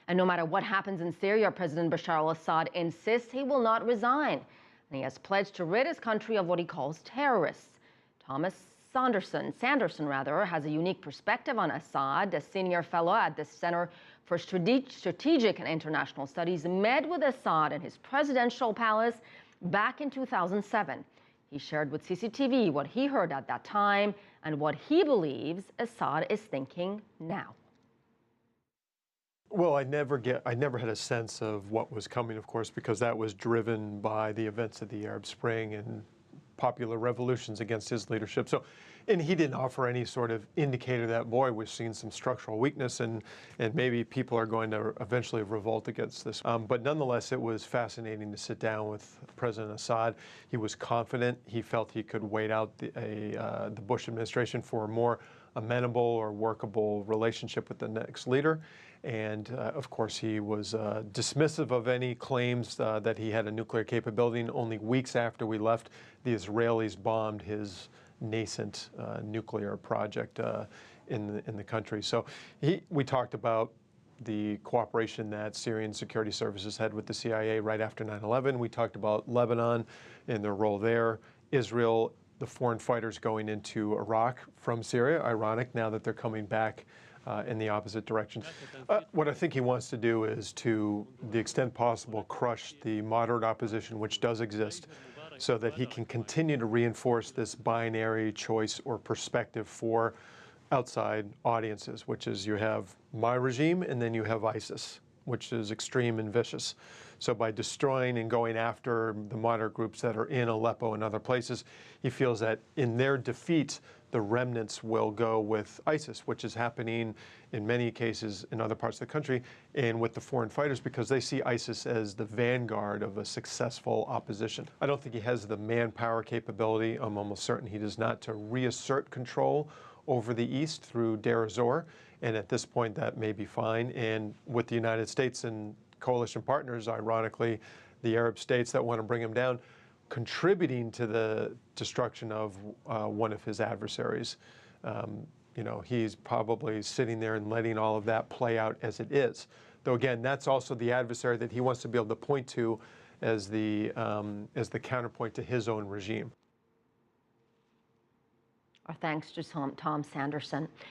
And no matter what happens in Syria, President Bashar-al-Assad insists he will not resign. And he has pledged to rid his country of what he calls terrorists. Thomas Sanderson has a unique perspective on Assad. A senior fellow at the Center for Strategic and International Studies met with Assad in his presidential palace back in 2007. He shared with CCTV what he heard at that time and what he believes Assad is thinking now. Well, I never had a sense of what was coming, of course, because that was driven by the events of the Arab Spring and popular revolutions against his leadership. And he didn't offer any sort of indicator that, boy, we've seen some structural weakness and maybe people are going to eventually revolt against this. But nonetheless, it was fascinating to sit down with President Assad. He was confident. He felt he could wait out the Bush administration for a more amenable or workable relationship with the next leader. And of course, he was dismissive of any claims that he had a nuclear capability. And only weeks after we left, the Israelis bombed his nascent nuclear project in the country. So we talked about the cooperation that Syrian security services had with the CIA right after 9/11. We talked about Lebanon and their role there, Israel, the foreign fighters going into Iraq from Syria. Ironic now that they're coming back in the opposite direction. What I think he wants to do is, to the extent possible, crush the moderate opposition, which does exist, so that he can continue to reinforce this binary choice or perspective for outside audiences, which is you have my regime and then you have ISIS, which is extreme and vicious. So by destroying and going after the moderate groups that are in Aleppo and other places, he feels that in their defeat, the remnants will go with ISIS, which is happening in many cases in other parts of the country, and with the foreign fighters, because they see ISIS as the vanguard of a successful opposition. I don't think he has the manpower capability, I'm almost certain he does not, to reassert control over the east through Deir ez-Zor, and at this point that may be fine. And with the United States and coalition partners, ironically, the Arab states that want to bring him down, contributing to the destruction of one of his adversaries. You know, he's probably sitting there and letting all of that play out as it is. Though again, that's also the adversary that he wants to be able to point to as the counterpoint to his own regime. Our thanks to Tom Sanderson.